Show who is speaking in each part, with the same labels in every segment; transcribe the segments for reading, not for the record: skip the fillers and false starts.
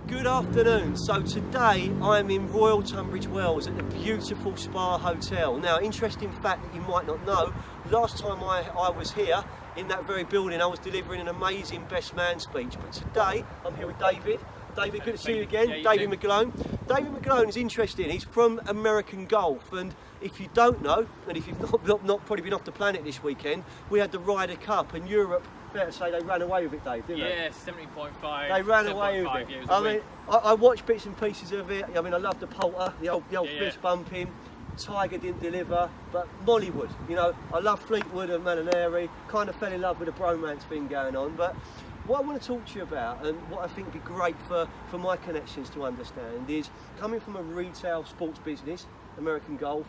Speaker 1: Good afternoon. So today I'm in Royal Tunbridge Wells at the beautiful Spa Hotel. Now, interesting fact that you might not know, last time I was here in that very building I was delivering an amazing best man speech, but today I'm here with David. David, good to see you again.
Speaker 2: Yeah,
Speaker 1: David McGlone. David McGlone is interesting. He's from American Golf, and if you don't know, and if you've not probably been off the planet this weekend, we had the Ryder Cup, and Europe, fair to say, they ran away with it, Dave, didn't they?
Speaker 2: Yeah, 70.5.
Speaker 1: They ran away with it. I mean, I watched bits and pieces of it. I mean, I love the Poulter, the old fist bumping. Tiger didn't deliver, but Mollywood, you know, I love Fleetwood and Malinari, kind of fell in love with the bromance thing going on. But what I want to talk to you about, and what I think would be great for my connections to understand, is coming from a retail sports business, American Golf,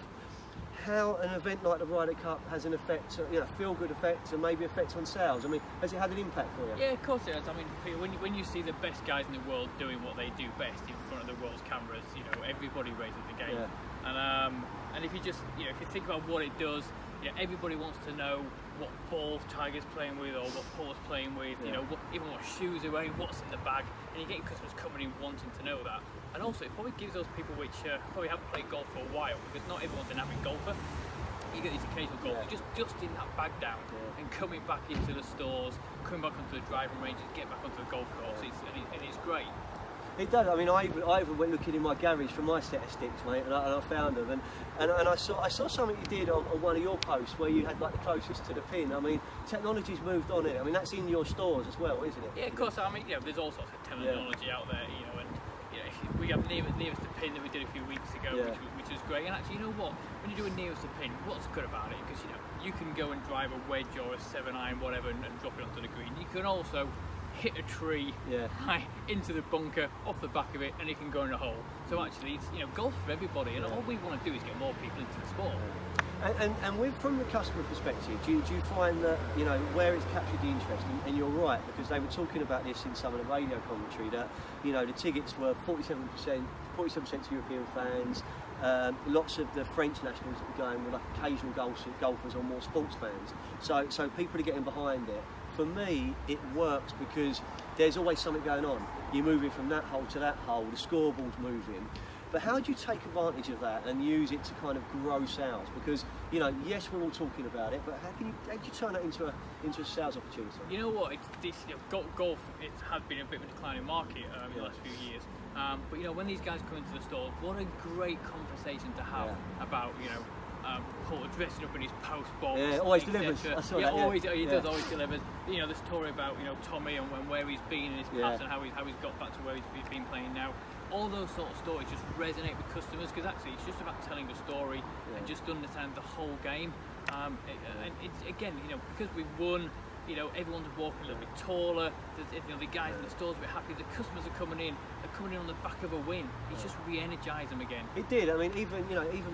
Speaker 1: how an event like the Ryder Cup has an effect, you know, feel-good effect, and maybe effect on sales. I mean, has it had an impact for you?
Speaker 2: Yeah, of course it has. I mean, when you see the best guys in the world doing what they do best in front of the world's cameras, you know, everybody raises the game. Yeah. And if you just, you know, if you think about what it does, you know, everybody wants to know what ball Tiger's playing with or what Paul's playing with, you know, even what shoes they're wearing, what's in the bag, and you get your customers coming in wanting to know that. And also, it probably gives those people which probably haven't played golf for a while, because not everyone's an avid golfer. You get these occasional golfers just in that bag down and coming back into the stores, coming back onto the driving ranges, getting back onto the golf course, and it's great.
Speaker 1: It does. I mean, I even went looking in my garage for my set of sticks, mate, and I found them. And I saw something you did on one of your posts where you had like the closest to the pin. I mean, technology's moved on it. I mean, that's in your stores as well, isn't it?
Speaker 2: Yeah, of course. I mean, you know, there's all sorts of technology out there, you know, and you know, we have nearest to pin that we did a few weeks ago, which is great. And actually, you know what? When you do a nearest to pin, what's good about it? Because you know, you can go and drive a wedge or a 7-iron, whatever, and drop it onto the green. You can also hit a tree into the bunker off the back of it, and it can go in a hole. So actually, it's, you know, golf for everybody, and all we want to do is get more people into the sport.
Speaker 1: And from the customer perspective, do you find that, you know, where it's captured the interest, and you're right, because they were talking about this in some of the radio commentary, that, you know, the tickets were 47% to European fans, lots of the French nationals that were going were like occasional golfers or more sports fans. So people are getting behind it. For me, it works because there's always something going on. You're moving from that hole to that hole, the scoreboard's moving. But how do you take advantage of that and use it to kind of grow sales? Because, you know, yes, we're all talking about it, but how do you turn that into a sales opportunity?
Speaker 2: You know what? Golf, it has been a bit of a declining market in the last few years. But you know, when these guys come into the store, what a great conversation to have about, you know, Paul dressing up in his post box.
Speaker 1: Yeah, always delivers.
Speaker 2: He does always delivers. You know, the story about, you know, Tommy and where he's been in his past and how he's got back to where he's been playing now. All those sort of stories just resonate with customers, because actually it's just about telling the story and just understanding the whole game. And it's, again, you know, because we've won, you know, everyone's walking a little bit taller. You know, the guys in the stores are a bit happy. The customers are coming in. They're coming in on the back of a win. It's just re-energised them again.
Speaker 1: It did. I mean, even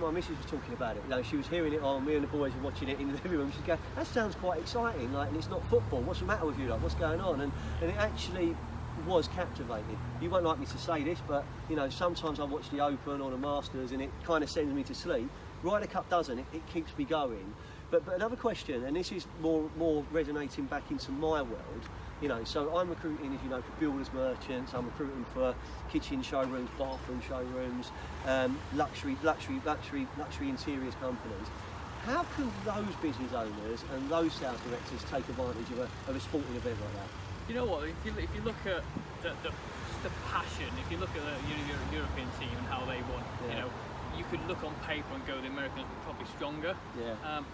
Speaker 1: my missus was talking about it. You know, she was hearing it on. Me and the boys were watching it in the living room. She's going, "That sounds quite exciting. Like, and it's not football. What's the matter with you? Like, what's going on?" And it actually was captivating. You won't like me to say this, but you know, sometimes I watch the Open or the Masters, and it kind of sends me to sleep. Ryder Cup doesn't. It keeps me going. But another question, and this is more resonating back into my world, you know, so I'm recruiting, as you know, for builders merchants, I'm recruiting for kitchen showrooms, bathroom showrooms, luxury interiors companies. How can those business owners and those sales directors take advantage of a sporting event like that?
Speaker 2: You know what, if you look at the passion, if you look at the European team and how they won, you know, you could look on paper and go, the Americans were probably stronger,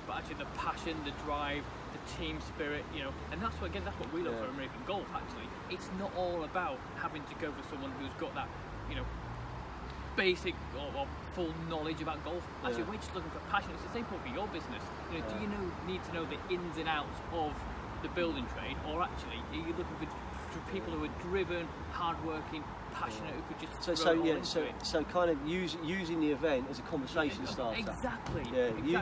Speaker 2: but actually the passion, the drive, the team spirit, you know, and that's what we look for American golf. Actually, it's not all about having to go for someone who's got that, you know, basic or full knowledge about golf. Actually, we're just looking for passion. It's the same point for your business. You know, do you need to know the ins and outs of the building trade, or actually are you looking for people who are driven, hard-working, passionate, who could just
Speaker 1: so kind of using the event as a conversation starter.
Speaker 2: Exactly.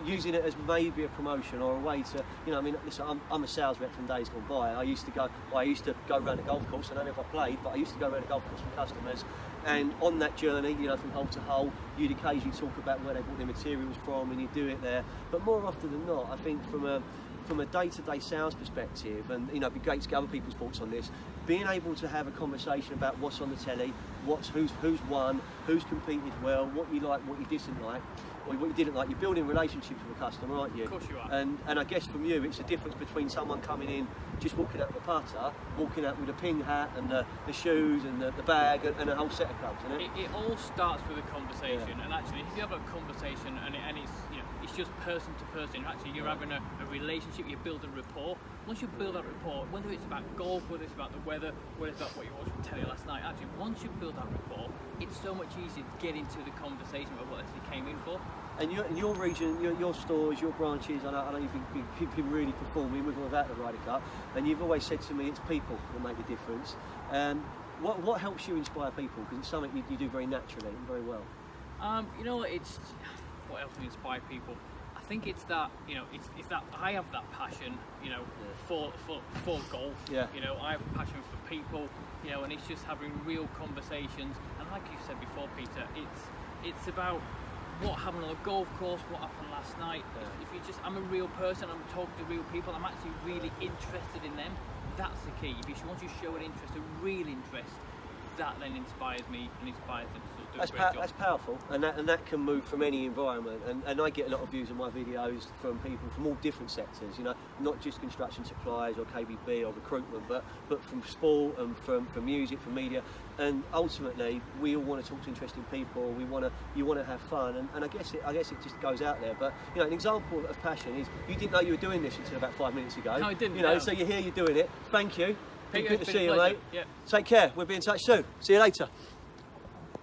Speaker 1: Using it as maybe a promotion or a way to, you know, I mean, listen, I'm a sales rep from days gone by. I used to go around the golf course. I don't know if I played, but I used to go around the golf course with customers, and on that journey, you know, from hole to hole, you'd occasionally talk about where they bought their materials from, and you do it there. But more often than not, I think from a day-to-day sales perspective, and you know, it'd be great to get other people's thoughts on this, being able to have a conversation about what's on the telly, who's won, who's competed well, what you like, what you didn't like, or what you didn't like. You're building relationships with a customer, aren't you?
Speaker 2: Of course you are.
Speaker 1: And I guess from you, it's the difference between someone coming in, just walking out with a putter, walking out with a ping hat and the shoes and the bag and a whole set of clubs, isn't it?
Speaker 2: It all starts with a conversation, and actually, if you have a conversation and it's it's just person to person, actually you're having a relationship, you build a rapport. Once you build that rapport, whether it's about golf, whether it's about the weather, whether it's about what you watched on telly last night, actually once you build that rapport, it's so much easier to get into the conversation about what actually came in for.
Speaker 1: And in your region, your stores, your branches, I know you've been really performing with or without the Ryder Cup, and you've always said to me it's people that make the difference. What helps you inspire people? Because it's something you do very naturally and very well.
Speaker 2: It's what helps me inspire people. I think it's that it's that I have that passion, for golf.
Speaker 1: Yeah.
Speaker 2: I have a passion for people, and it's just having real conversations. And like you said before, Peter, it's about what happened on the golf course, what happened last night. Yeah. If I'm a real person, I'm talking to real people, I'm actually really interested in them. That's the key. Once you show an interest, a real interest, that then inspires me and inspires them to sort of do a great job.
Speaker 1: That's powerful, and that can move from any environment. And I get a lot of views on my videos from people from all different sectors. Not just construction supplies or KBB or recruitment, but from sport and from music, from media. And ultimately, we all want to talk to interesting people. You want to have fun, and I guess it just goes out there. But an example of passion is you didn't know you were doing this until about 5 minutes ago.
Speaker 2: No, I didn't.
Speaker 1: So you're here, you're doing it. Thank you. Good to see you, mate.
Speaker 2: Yeah.
Speaker 1: Take care. We'll be in touch soon. See you later.